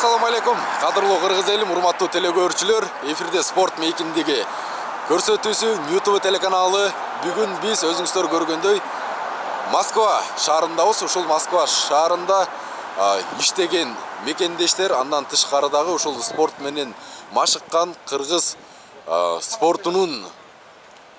Assalamu alaikum. Кадырлуу кыргыз элим, урматтуу телекөрүүчүлөр. Эфирде спорт мейкиндеги көрсөтүүсү YouTube телеканалы. Бүгүн биз өзүңүздөр көргөндөй Москва шаарындабыз. Ушул Москва шаарында иштеген мекендештер, андан тышкарыдагы ушул спорт менен машыккан кыргыз спортунун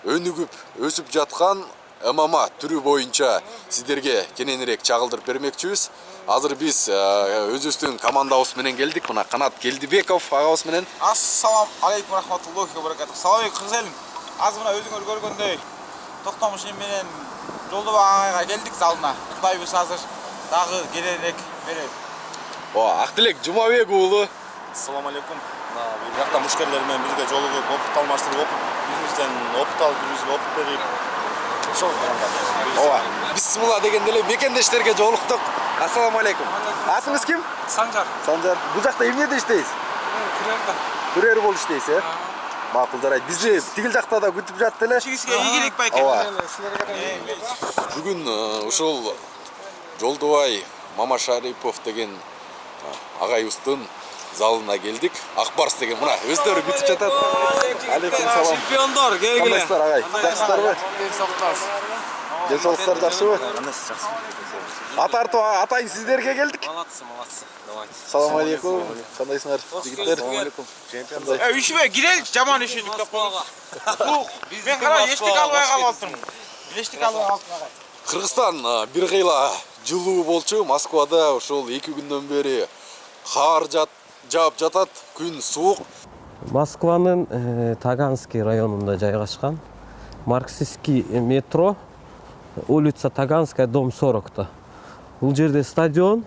өнүгүп өсүп жаткан ММА түрү боюнча сиздерге кененирээк чагылдырып бермекчибиз. Азыр биз өзүбүздүн командабыз менен келдик. Мына Канат Келдибеков агабыз менен. Ассаламу алейкум рахматуллахи ва баракатух. Салам алейкум кыргыз элим. Азыр мына өзүңөр көргөндөй Токтомуш менен Жолдобай агайга келдик залына. Кудайбыз азыр дагы келерек берет. Актилек Жумабек уулу. Ассаламу алейкум. Бул жакта мушкерлер менен бирге жолугуп, опыт алмаштырып, бирибизден опыт алып, бирибизге опыт берип, ошол караңдар. Бисмилла дегенде эле мекендештерге жолуктук. Ассаламу алейкум. Атыңыз ким? Санжар. Санжар. Бул жакта эмнеде иштейсиз? Күрөрдө. Күрөр болуп иштейсиз, э? Макул жарайт. Бизди тигил жакта да күтүп жатты эле. Чигизге ийгилик байке. Бүгүн ушул Жолдобай Мамашарипов деген агайыбыздын залына келдик. Акбарс деген мына өздөрү күтүп жатат. Алейкум салам. Чемпиондор келгиле. Кандайсыздар агай? Жакшысыздарбы? Ден соолуктар жакшыбы? Атартып атайын сиздерге келдик. Молодцы. Давайте. Салам алейкум. Кандайсыңар, жигиттер? Салам алейкум. Чемпион. Үшүбө кирелик, жаман үшүдүк деп койдук. Мен кара эчтек албай калыптырмын. Эчтек албай калыптым. Кыргызстан бир кыйла жылуу болчу. Москвада ушул 2 күндөн бери кар жаап жатат, күн суук. Москванын Таганский районунда жайгашкан марксистский метро, улица Таганская, дом 40-та. Бул жерде стадион,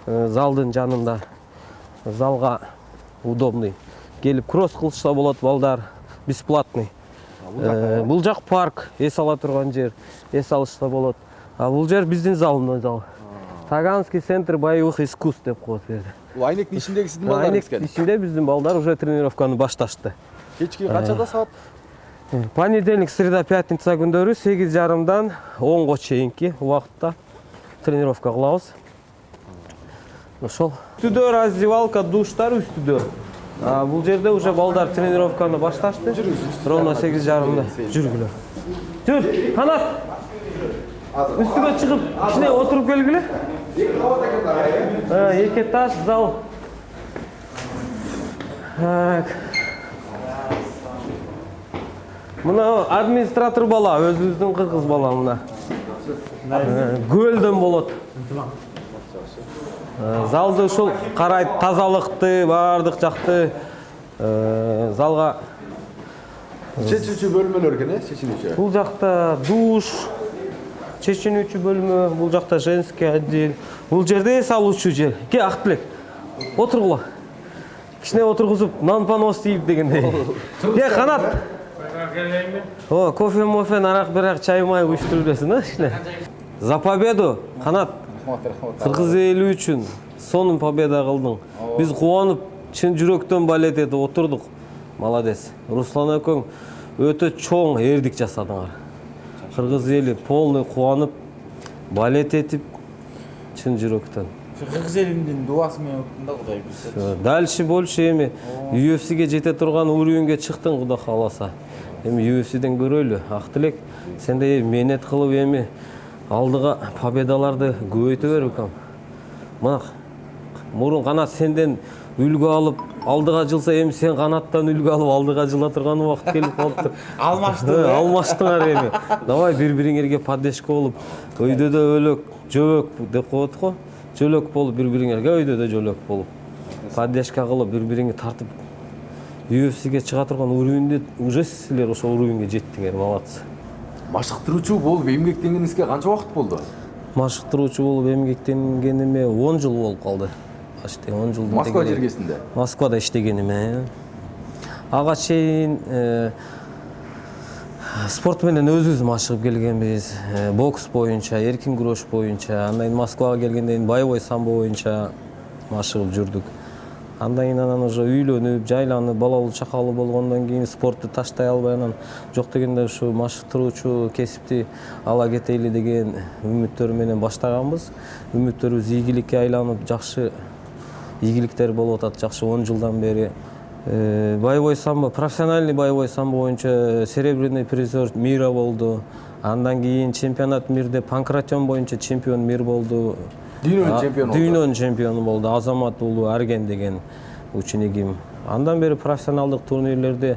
залдын жанында. Залга удобный. Келип кросс кылышса болот, балдар бесплатный. Бул жак парк, эс ала турган жер, эс алышса болот. А бул жер биздин залымдын зал. Таганский центр боевых искусств деп коет берди. Бул айнектин ичиндеги сиздин балдарыңыз экен. Айнектин ичинде биздин балдар уже тренировканы башташты. Кечки канчада саат? Понедельник, среда, пятница күндөрү 8:30-дан 10-го чейинки убакытта тренировка кылабыз. Ошол. Үстүдө раздевалка, душтар үстүдө. Бул жерде уже балдар тренировканы башташты. Ровно 8:30-да жүргүлө. Жүр, Канат. Үстүгө чыгып, ичине отуруп келгиле. Эки этаж зал. Мына администратор бала, өзүбүздүн кыргыз бала мына. Көлдөн болот. Залды ушул карайт, тазалыкты, баардык жакты залга Чечүүчү бөлмөлөр экен, э? Чечүүчү. бул жакта душ, чечүүчү бөлмө, бул жакта женский отдел. Бул жерде эс алуучу жер. Ке Актилек. Отургула. Кичине отургузуп, нан-панос тийип дегендей. Ке Канат. Кофе, арақ, чай-май уюштуруп бересиң, а, кичине. За победу, Канат. Кыргыз эли үчүн сонун победа кылдың. Биз кубанып, чын жүрөктөн балет этип отурдук. Молодец. Руслан экөөң өтө чоң эрдик жасадыңар. Кыргыз эли полный кубанып, балет этип, чын жүрөктөн. Кыргыз элимдин дуасы менен өттүм да, Кудай билсе. Дальше больше эми UFC'ге жете турган уровеньге чыктың, Кудай кааласа. Эми UFC'ден көрөлү. Актилек, сен да менет кылып эми алдыга победаларды көбөйтө бер укам. Мына мурун Канат сенден үлгү алып, алдыга жылса, эми сен Канаттан үлгү алып алдыга жыла турган убакыт келип калыптыр. Алмаштыңар эми. Давай бири-бириңерге поддержка болуп, өйдө да өлөк, жөбөк деп коет го. Жөлөк болуп бири-бириңерге, өйдө да жөлөк болуп. Поддержка кылып, бири-бириңи тартып UFC'ге чыга турган уровеньде уже силер ошол уровеньге жеттиңер, молодцы. Машыктыруучу болуп эмгектенгениңизге канча убакыт болду? Машыктыруучу болуп эмгектенгениме 10 жыл болуп калды. Почти 10 жыл. Москва жергесинде. Москвада иштегениме. Ага чейин спорт менен өзүбүз машыгып келгенбиз. Бокс боюнча, эркин күрөш боюнча, андан кийин Москвага келгенден кийин боевой самбо боюнча машыгып жүрдүк. Андан кийин анан уже үйлөнүп, жайланып, балалуу чакалуу болгондон кийин спортты таштай албай анан жок дегенде ушу машыктыруучу кесипти ала кетели деген үмүттөр менен баштаганбыз. Үмүттөрүбүз ийгиликке айланып, жакшы ийгиликтер болуп атат жакшы 10 жылдан бери. Боевой самбо, профессиональный боевой самбо боюнча серебряный призер мира болду. Андан кийин чемпионат мирде панкратион боюнча чемпион мир болду. Дүйнөнүн чемпиону болду. Дүйнөнүн чемпиону болду. Азамат уулу Арген деген учениким. Андан бери профессионалдык турнирлерде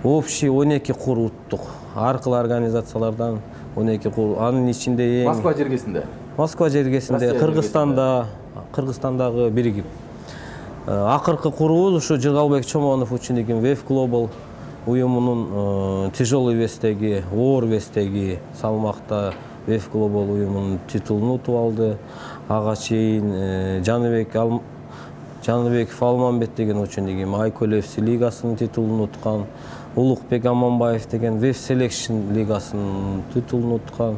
общий 12 кур уттук. Ар кыл организациялардан 12 кур. Анын ичинде эң Москва жергесинде. Москва жергесинде, Кыргызстандагы биригип. Акыркы курубуз ушу Жыргалбек Чомонов учениким Wave Global уюмунун тяжелый вестеги, оор вестеги салмакта Wave Global уюмунун титулун утуп алды. Ага чейин Жаныбеков Алманбет деген учениким Айкөл FC лигасынын титулун уткан. Улукбек Аманбаев деген Wave Selection лигасынын титулун уткан.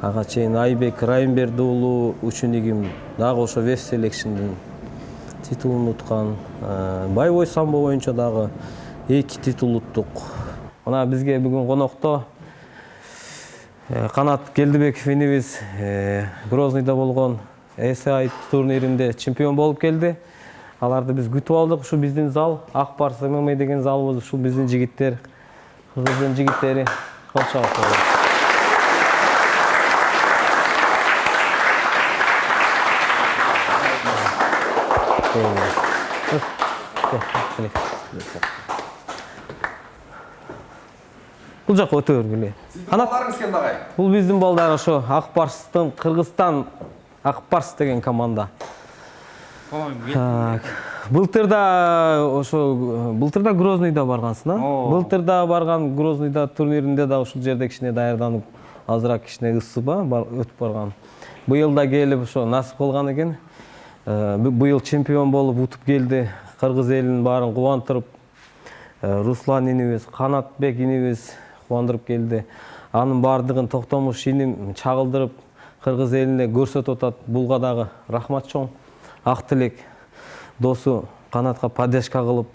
Ага чейин Айбек Райымберди уулу учениким дагы ошо Wave Selection'дын титулун уткан. Боевой самбо боюнча дагы 2 титул уттук. Мына бизге бүгүн конокто Канат Келдибеков инибиз Грозныйда болгон SI турниринде чемпион болуп келди. Аларды биз күтүп алдык. Ушу биздин зал, Ак Барс ММА деген залыбыз, ушул биздин жигиттер, кыргыздын жигиттери. Кол чабып Бул жакка өтө бергиле. Балдарыңыз кем агай? Бул биздин балдар ошо Ак Барстын Кыргызстан Ак Барс деген команда. Былтырда Грознойда баргансың, а? Былтырда барган Грознойда турниринде да ушул жерде кичине даярданып, азыраак кичине ысыба өтүп барган. Быйыл да келип ошо насип кылган экен. Быйыл чемпион болуп утуп келди. Кыргыз элин баарын кубандырып, Руслан инибиз, Канатбек инибиз кубандырып келди. Анын баардыгын Токтомуш иним чагылдырып, кыргыз элине көрсөтүп атат. Булга дагы рахмат чоң. Ак тилек досу Канатка поддержка кылып,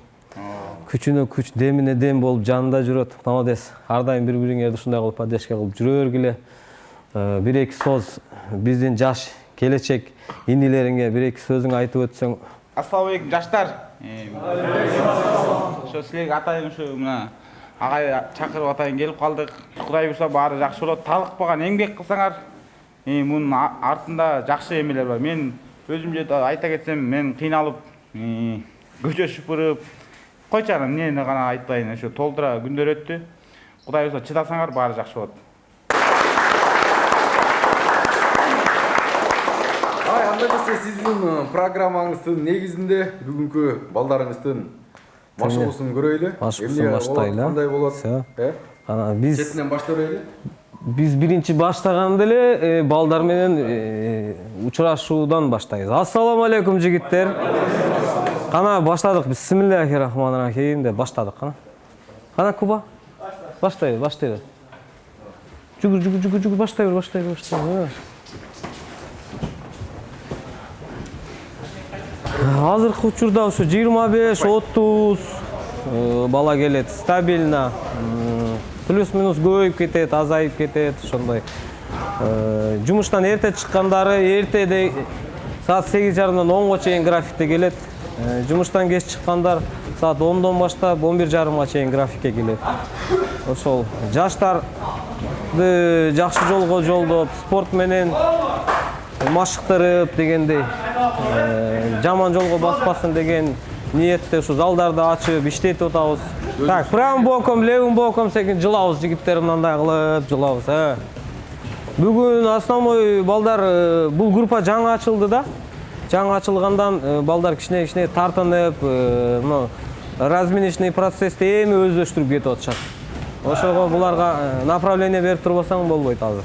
күчүнө күч, демине дем болуп жанында жүрөт. Молодец. Ар дайым бири-бириңерди ушундай кылып поддержка кылып жүрө бергиле. Бир-эки сөз биздин жаш келечек инилериңе бир-эки сөзүң айтып өтсөң. Ассалам алейкум жаштар. Ошо силерге атайын ушу мына агай чакырып атайын келип калдык. Кудай буйрса баары жакшы болот. Талыкпаган эмгек кылсаңар, мунун артында жакшы эмелер бар. Мен өзүмчө айта кетсем, мен кыйналып, көчө шыпырып, койчу эмнени гана айтпайын, ошо толтура күндөр өттү. Кудай буйрса чыдасаңар баары жакшы болот. Андайча сиздин программаңыздын негизинде бүгүнкү балдарыңыздын машыгуусун көрөйлү. Машыгуусун баштайлы. Кандай болот? Биз четинен баштайлы. Биз биринчи баштаганда эле балдар менен учурашуудан баштайбыз. Ассаламу алейкум жигиттер. Кана баштадык. Бисмиллахиррахманиррахим деп баштадык кана. Кана Куба. Баштайлы. Жүгүр баштайлы. Азыркы учурда ушу 25-30 бала келет стабильно. Плюс-минус көбөйүп кетет, азайып кетет, ошондой. Жумуштан эрте чыккандары эртеде саат 8:30-дан 10-го чейин графикте келет. Жумуштан кеч чыккандар саат 10-дон баштап 11:30-га чейин графикке келет. Ошол жаштарды жакшы жолго жолдоп, спорт менен машыктырып дегендей, жаман жолго баспасын деген ниетте ушу залдарды ачып иштетип атабыз. Так, правым боком, левым боком секин жылабыз жигиттер, мындай кылып жылабыз. Бүгүн основной балдар бул группа жаңы ачылды да. Жаңы ачылгандан балдар кичине тартынып, разминочный процессти эми өздөштүрүп кетип атышат. Ошого буларга направление берип турбасаң болбойт азыр.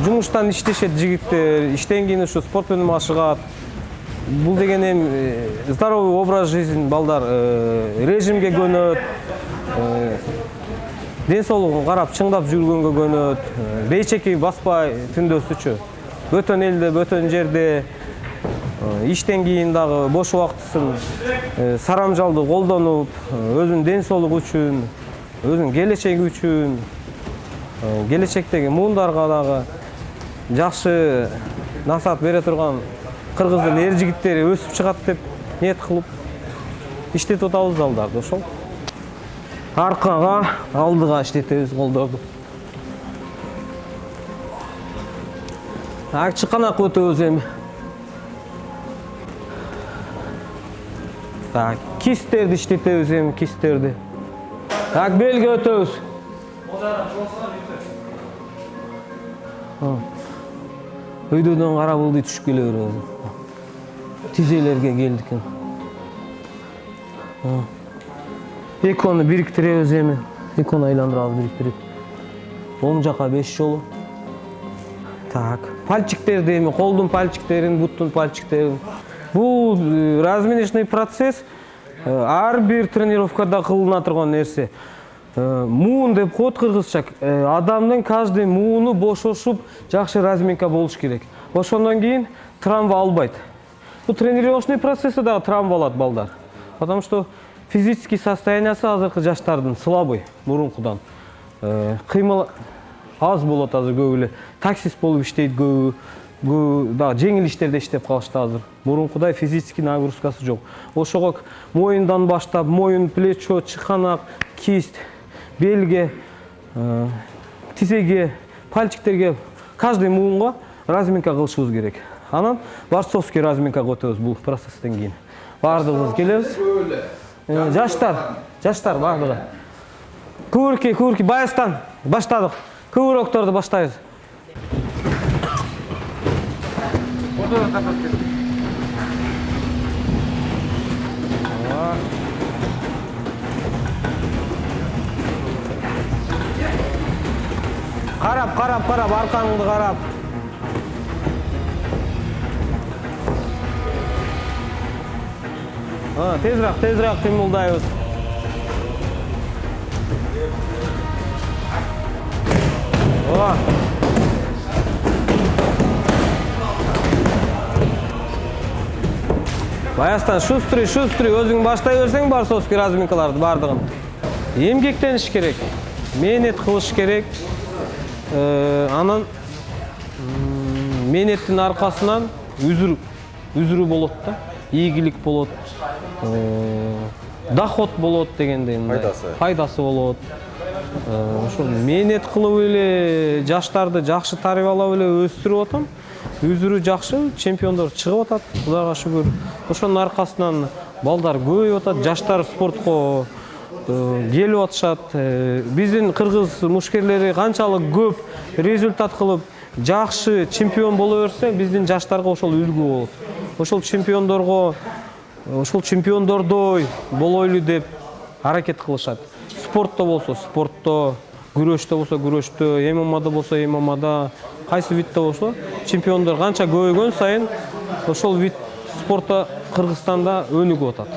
Жумуштан иштешет жигиттер, иштен кийин ушу спорт менен машыгат. Бул деген эми здоровый образ жизни балдар режимге көнөт. Ден соолугун карап чыңдап жүргөнгө көнөт. Бейчеки баспай түндөсүчү. Бөтөн элде, бөтөн жерде иштен кийин дагы бош убактысын сарамжалды колдонуп, өзүнүн ден соолугу үчүн, өзүнүн келечеги үчүн, келечектеги муундарга дагы жакшы насаат бере турган кыргыздын эр жигиттери өсүп чыгат деп ниет кылып иштетип атабыз залдарды ошол. Аркага, алдыга иштетебиз колдорду. Чыканак өтөбүз эми. Так, кистерди иштетебиз эми, кистерди. Так, белге өтөбүз. Өйдөдөн кара булдуй түшүп келе беребиз. Тизелерге келдик. Экону бириктиребиз эми. Экону айландырабыз, бириктирип. Оң жака 5 жолу. Так, пальчиктерди эми, колдун пальчиктерин, буттун пальчиктерин. Бул разминочный процесс ар бир тренировкада кылына турган нерсе. Муун деп коет кыргызча. Адамдын каждый мууну бошошуп, жакшы разминка болуш керек. Ошондон кийин травма албайт. Бул тренировочный процессте дагы травма алат балдар. Потому что физический состояниясы азыркы жаштардын слабый мурункудан. Кыймыл аз болот азыр көп эле. Таксист болуп иштейт көбү. Да, жеңил иштерде иштеп калышты азыр. Мурункудай физический нагрузкасы жок. Ошого моюндан баштап, моюн, плечо, чыканак, кисть, белге, тизеге, пальчиктерге, каждый муунга разминка кылышыбыз керек. Анан борцовский разминкага өтөбүз бул процесстен кийин. Бардыгыбыз келебиз. Жаштар бардыгы. Күрки, баястан баштадык. Күбөрөктөрдү баштайбыз. Карап, аркаңды карап. Тезирээк кыймылдайбыз. Баястан шустрый, өзүң баштай берсең борцовский разминкаларды бардыгын. Эмгектениш керек, мээнет кылыш керек. Анан мээнеттин аркасынан үзүрүү болот да, ийгилик болот, доход болот дегендей, пайдасы болот. Ошол мээнет кылып эле жаштарды жакшы тарбиялап эле өстүрүп атам. Үзүрүү жакшы, чемпиондор чыгып атат, Кудайга шүгүр. Ошонун аркасынан балдар көбөйүп атат, жаштар спортко келип атышат. Биздин кыргыз мушкерлери канчалык көп результат кылып, жакшы чемпион боло берсе, биздин жаштарга ошол үлгү болот. Ошол чемпиондордой болойлу деп аракет кылышат. Спортто болсо спортто, күрөштө болсо күрөштө, ММАда болсо ММАда, кайсы видте болсо чемпиондор канча көбөйгөн сайын ошол вид спортто Кыргызстанда өнүгүп атат.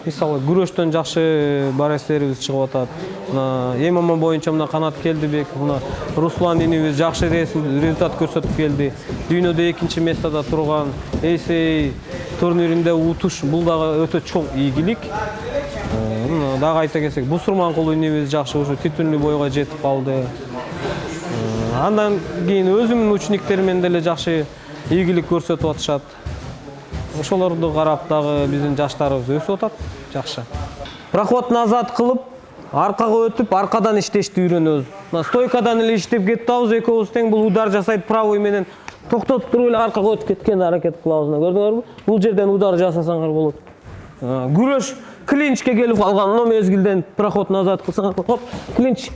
Мисалы күрөштөн жакшы барестерибиз чыгып атат. ММА боюнча мына Канат Келдибек, мына Руслан инибиз жакшы результат көрсөтүп келди. Дүйнөдө 2-чи местада турган, ACA турниринде утуш, бул дагы өтө чоң ийгилик. Дагы айта кетсек, Бусурманкул инибиз жакшы ушу титулный бойго жетип калды. Андан кийин өзүмдүн учениктеримен деле жакшы ийгилик көрсөтүп атышат. Ошолорду карап дагы биздин жаштарыбыз өсүп атат, жакшы. Проход назад кылып, аркага өтүп, аркадан иштешти үйрөнөбүз. Мына стойкадан эле иштеп кетип атабыз, экөөбүз тең бул удар жасайт правой менен токтотуп туруп эле аркага өтүп кеткен аракет кылабыз. Көрдүңөрбү? Бул жерден удар жасасаңар болот. Күрөш клинчке келип калган, но мезгилден проход назад кылсаңар, хоп, клинч.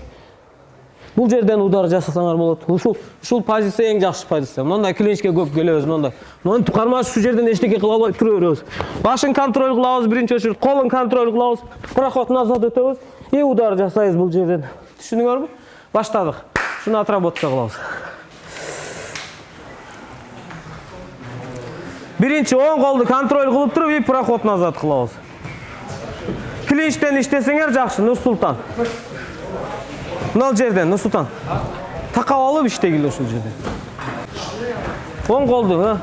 Бул жерден удар жасасаңар болот. Ушул позиция эң жакшы позиция. Мындай клинчке көп келебиз, мындай. Мындай кармаш ушул жерден эчтеке кыла албай тура беребиз. Башын контроль кылабыз, биринчи очередь колун контроль кылабыз, проход назад өтөбүз и удар жасайбыз бул жерден. Түшүндүңөрбү? Баштадык. Шуну отработка кылабыз. Биринчи оң колду контроль кылып туруп и проход назад кылабыз. Клинчтен иштесеңер жакшы, Нурсултан. Мына жерден, Нурсултан. Такап алып иштегиле ушул жерден. Оң колду,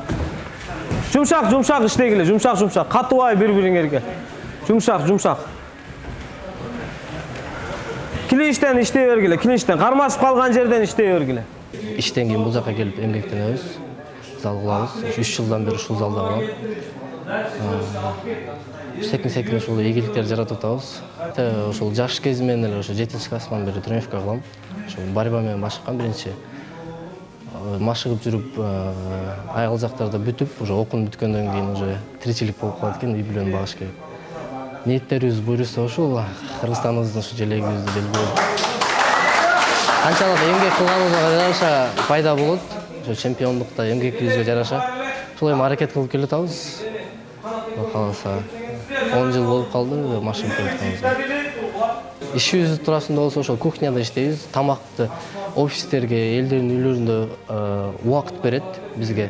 Жумшак иштегиле, жумшак. Катыбай бири-бириңерге. Жумшак. Клинчтен иштей бергиле, клинчтен. Кармашып калган жерден иштей бергиле. Иштен кийин бул жака келип эмгектенебиз. зал кылабыз. 3 жылдан бери ушул залда калам. Секин ушул ийгиликтерди жаратып атабыз. Ошол жаш кезимден эле ошо 7-класстан бери тренировка кылам. Ошол борьба менен башкан биринчи. Машыгып жүрүп, айгылжактарда бүтүп, уже окуун бүткөндөн кийин уже тиричилик болуп калат экен, үй бүлөнү багыш керек. Ниеттерибиз буйруса ошол Кыргызстаныбыздын ушу желегибизди белгилеп. Канчалык эмгек кылганыбызга жараша пайда болот. Ошо чемпиондукта эмгекибизге жараша. Ошол эми аракет кылып келатабыз. Каласа 10 жыл болуп калды машыгып келатканыбызга. Ишибиз туурасында болсо ошол кухняда иштейбиз. Тамакты офистерге, элдердин үйлөрүндө убакыт берет бизге.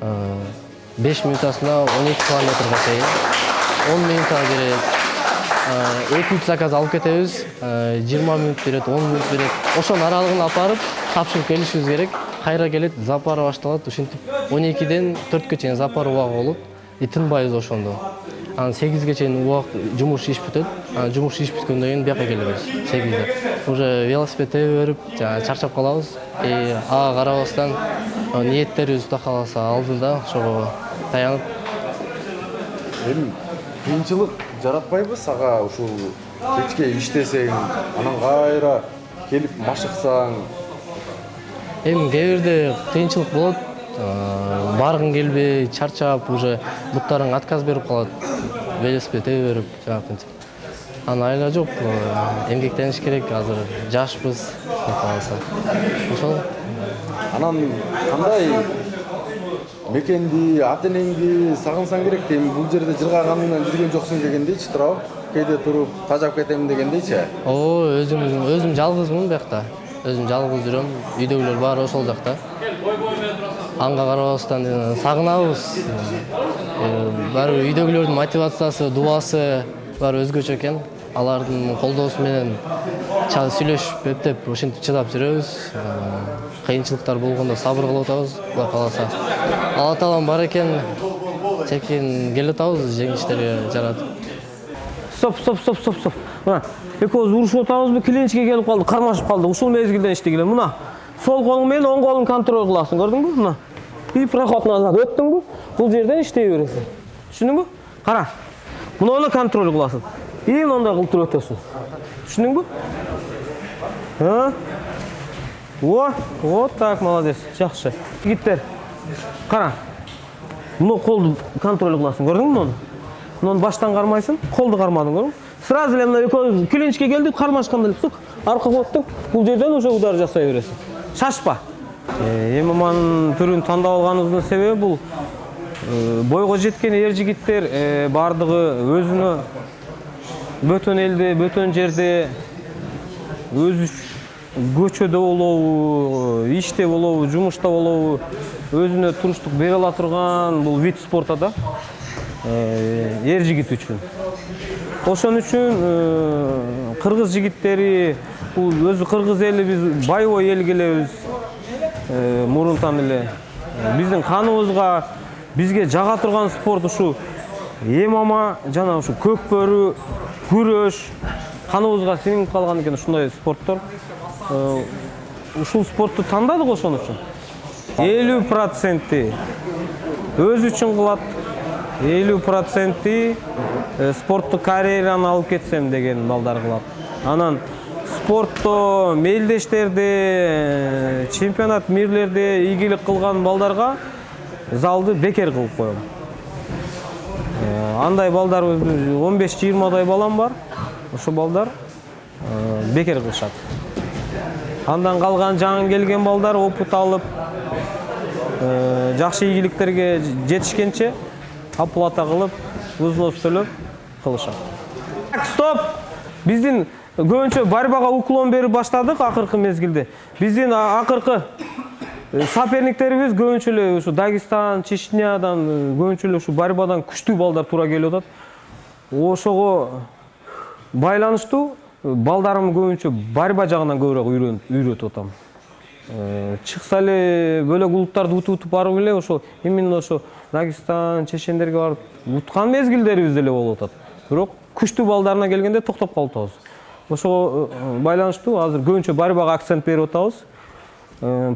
5 минутасына 12 километрге чейин 10 минутка берет. 2-3 заказ алып кетебиз. 20 минут берет, 10 минут берет. Ошонун аралыгын апарып, тапшырып келишибиз керек. Кайра келет, запары башталат. Ушинтип 12ден 4кө чейин запар убагы болот. Тынбайбыз ошондо. Анан 8ге чейин жумуш иш бүтөт. Анан жумуш иш бүткөндөн кийин бияка келебиз 8де. Уже велосипед тебе берип, чарчап калабыз. Ага карабастан ниеттерибиз Кудай кааласа алдында ошого таянып. Эми кыйынчылык жаратпайбы сага ушул кечке иштесең, анан кайра келип машыксаң? Эми кээ бирде кыйынчылык болот. Баргың келбей, чарчап, уже буттарың отказ берип калат. Велосипед тебе берип, жанакынтип. Анан айла жок, эмгектениш керек, азыр жашпыз, каласа. Ошол. Анан кандай мекенди, ата-энеңди сагынсаң керек, эми бул жерде жыргаганыңдан жүргөн жоксуң дегендейчи туурабы? Кээде туруп тажап кетем дегендейчи. Өзүм жалгызмын биякта. Өзүм жалгыз жүрөм. Үйдөгүлөр баары ошол жакта. Анга карабастан сагынабыз. Баары үйдөгүлөрдүн мотивациясы, дубасы баары өзгөчө экен. Алардын колдоосу менен сүйлөшүп, эптеп, ошентип чыдап жүрөбүз. Кыйынчылыктар болгондо сабыр кылып атабыз, Кудай кааласа. Алла таалам бар экен, чекин келип атабыз жеңиштерге жаратып. Стоп. Мына, экөөбүз урушуп атабызбы, клиничке келип калды, кармашып калды. Ушул мезгилден иштегиле. Мына, сол колуң менен оң колуң контроль кыласың, көрдүңбү? Мына. И проход назад өттүңбү? Бул жерден иштей бересиң. Түшүндүңбү? Кара. Муну контроль кыласың. И мындай кылып туруп өтөсүң. Түшүндүңбү? Вот так, молодец. Жакшы. Жигиттер. Кара. Муну колду контроль кыласың, көрдүңбү муну? Муну баштан кармайсың, колду кармадың, көрдүңбү? Сразу эле мына экөө клиничке келдик, кармашканда эле сук, аркага оттук. Бул жерден уже удар жасай бересиң. Шашпа. Эми ман түрүн тандап алганыбыздын себеби бул бойго жеткен эр жигиттер бардыгы өзүнө бөтөн элде, бөтөн жерде өзү көчөдө болобу, иште болобу, жумушта болобу, өзүнө туруштук бере ала турган бул вид спорта да. Эр жигит үчүн. Ошон үчүн кыргыз жигиттери, бул өзү кыргыз эли, биз байбой эл келебиз. Мурунтан эле биздин каныбызга, бизге жага турган спорт ушу ММА жана ушу көкбөрү, күрөш каныбызга сиңип калган экен ушундай спорттор. Ушул спортту тандадык ошон үчүн. 50% өз үчүн кылат, 50% спорттук карьераны алып кетсем деген балдар кылат. Анан спортто мелдештерде, чемпионат мирлерде ийгилик кылган балдарга залды бекер кылып коем. Андай балдар 15-20дай балам бар. Ошо балдар бекер кылышат. Андан калган жаңы келген балдар опыт алып, жакшы ийгиликтерге жетишкенче оплата кылып, взнос төлөп кылышат. Стоп! Биздин көбүнчө борьбага уклон берип баштадык акыркы мезгилде. Биздин акыркы соперниктерибиз көбүнчө эле ушу Дагестан, Чечнядан көбүнчө эле ушу борьбадан күчтүү балдар туура келип атат. Ошого байланыштуу балдарым көбүнчө борьба жагынан көбүрөөк үйрөтүп атам. Чыкса эле бөлөк улуттарды утуп барып эле ошо именно ошо Дагестан, Чечендерге барып уткан мезгилдерибиз деле болуп атат. Бирок күчтүү балдарына келгенде токтоп калып атабыз. Ошого байланыштуу азыр көбүнчө борьбага акцент берип атабыз.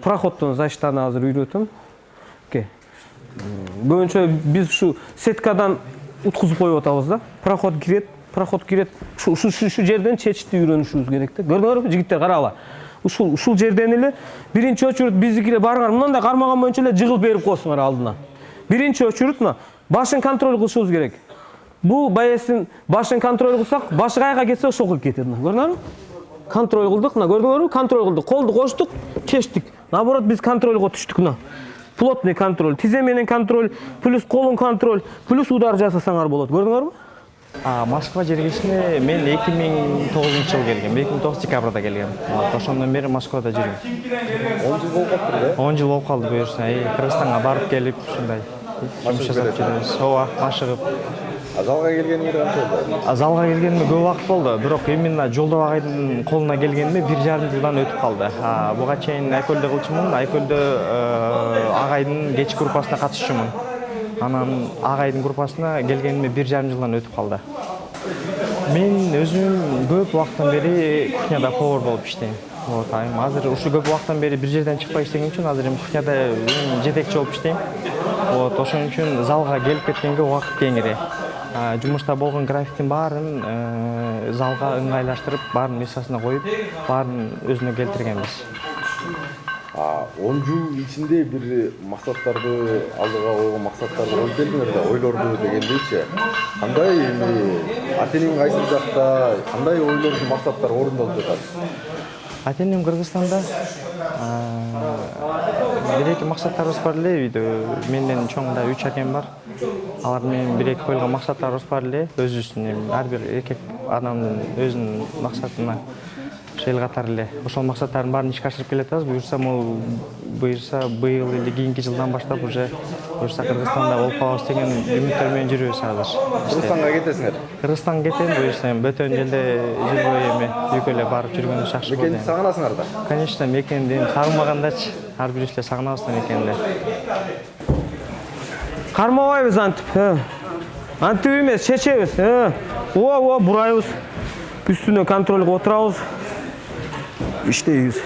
Проходтон защитаны азыр үйрөтөм. Көбүнчө биз ушу сеткадан уткузуп коюп атабыз да. Проход кирет. Ушу жерден чечти үйрөнүшүбүз керек да. Көрдүңөрбү жигиттер, карагыла. Ушул жерден эле биринчи очурут биздикилер барган мындай кармаган боюнча эле жыгылып берип коесуңар алдына. Биринчи очурут башын контроль кылышыбыз керек. Бул баясын башын контроль кылсак, башы кайга кетсе ошол кетет. Көрдүңөрбү? Контроль кылдык, көрдүңөрбү? Контроль кылдык. Колду коштук, кечтик. Наоборот, биз контролго түштүк. Плотный контроль, тизе менен контроль, плюс колун контроль, плюс удар жасасаңар болот. Көрдүңөрбү? Москва жергесине мен 2009 жыл келгем. 2009 декабрда келгем. Ошондон бери Москвада жүрөм. 10 жыл болуп калыптыр да? 10 жыл болуп калды буюрса. Кыргызстанга барып келип, ушундай жумуш жасап жүрөбүз. Ооба, машыгып. Залга келгениңер канча болду? Залга келгениме көп убакыт болду. Бирок именно Жолдо агайдын колуна келгениме 1,5 жылдан өтүп калды. Буга чейин Айкөлдө кылчумун. Айкөлдө агайдын кечки группасына катышчумун. Анан агайдын группасына келгениме 1,5 жылдан өтүп калды. Мен өзүм көп убакыттан бери кухняда повар болуп иштейм. Азыр ушу көп убакыттан бери бир жерден чыкпай иштеген үчүн азыр эми кухняда жетекчи болуп иштейм. Ошон үчүн залга келип кеткенге убакыт кеңири. Жумушта болгон графиктин баарын залга ыңгайлаштырып, баарын месасына коюп, баарын өзүнө келтиргенбиз. 10 жыл ичинде бир максаттарды алдыга койгон максаттарды коюп келдиңер да, ойлорду дегендейчи. Кандай эми ата-энең кайсы жакта, кандай ойлорду, максаттар орундалып жатат? Ата-энем Кыргызстанда. Бир-эки максаттарыбыз бар эле үйдө. Менден чоң да 3 акем бар. Алар менен бир-эки койгон максаттарыбыз бар эле. Өзүбүздүн ар бир эркек адамдын өзүнүн максатына эл катары эле. Ошол максаттардын баарын ишке ашырып келатабыз. Буюрса быйыл эле кийинки жылдан баштап уже Кыргызстанда болуп калабыз деген үмүттөр менен жүрөбүз азыр. Кыргызстанга кетесиңер? Кыргызстанга кетем, буюрса бөтөн жерде жыл бою эми үйгө эле барып жүргөнүбүз жакшы болот. Мекенди сагынасыңар да? Конечно, мекенди сагынмагандачы. Ар бирибиз эле сагынабыз да мекенди. Кармабайбыз антип. Антип эмес, чечебиз. Бурайбыз. Үстүнө контроль кылып отурабыз. Иштейбиз.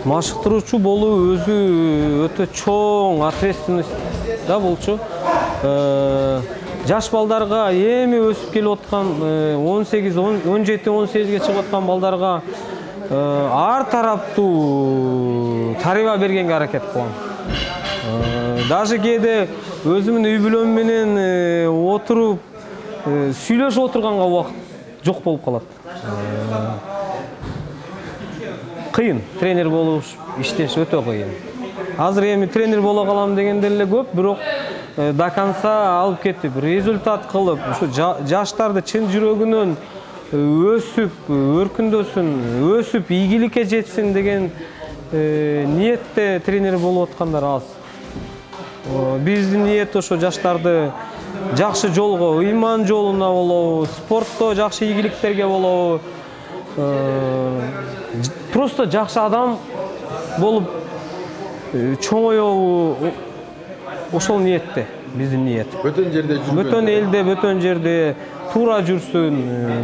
Машыктыруучу болуу өзү өтө чоң ответственность да болчу. Жаш балдарга эми өсүп келип аткан 18, 17, 18ге чыгып аткан балдарга ар тараптуу тарыйба бергенге аракет кылам. Даже кээде өзүмдүн үй бүлөм менен отуруп сүйлөшүп отурганга убакыт жок болуп калат. Кыйын, тренер болуш, иштеш өтө кыйын. Азыр эми тренер боло калам дегендер эле көп, бирок до конца алып кетип, результат кылып, ушу жаштарды чын жүрөгүнөн өсүп, өркүндөсүн, өсүп, ийгиликке жетсин деген ниетте тренер болуп аткандар аз. Биздин ниет ошо жаштарды жакшы жолго, ыйман жолуна болобу, спортто жакшы ийгиликтерге болобу, просто жакшы адам болуп чоңоёбу, ошол ниетте, биздин ниет. Бөтөн жерде жүргөн. Бөтөн элде, бөтөн жерде туура жүрсүн,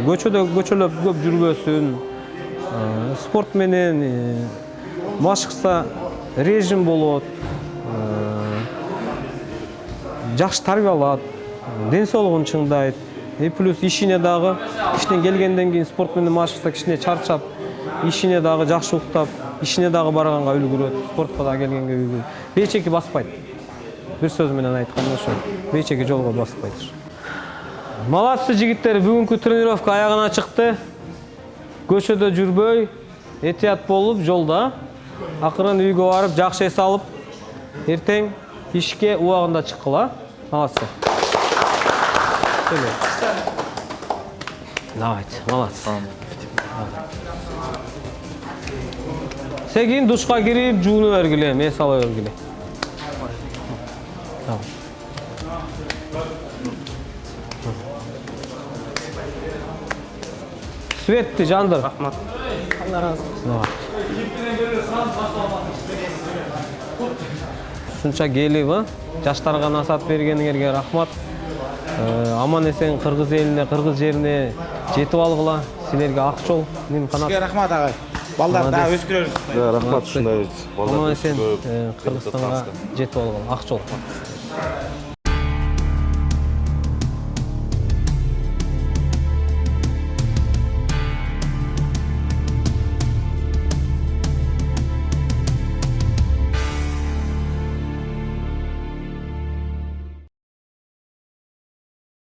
көчөлөп көп жүрбөсүн. Спорт менен машыкса режим болот. Жакшы тарбиялат, ден соолугун чыңдайт. Плюс ишине дагы, иштен келгенден кийин спорт менен машыкса кичине чарчап, ишине дагы жакшы уктап, ишине дагы барганга үлгүрөт, спортко дагы келгенге үлгүрөт. Бейчеки баспайт. Бир сөз менен айтканда ошо, бейчеки жолго баспайт. Молодцы жигиттер, бүгүнкү тренировка аягына чыкты. Көчөдө жүрбөй, этият болуп жолдо, акырын үйгө барып, жакшы эс алып, эртең ишке убагында чыккыла. Молодцы. Давайте, молодцы. Сегин душка кирип, жууну бергиле, эс ала бергиле. Светти жандыр. Рахмат. Allah razı olsun. Шунча келип, жаштарга насаат бергениңерге рахмат. Аман эсен кыргыз элине, кыргыз жерине жетип алгыла. Силерге ак жол. Мен канат. Сизге рахмат агай. балдар дагы өстүрөбүз. Рахмат ушундай Аман сен Кыргызстанга жетип алган Акчол.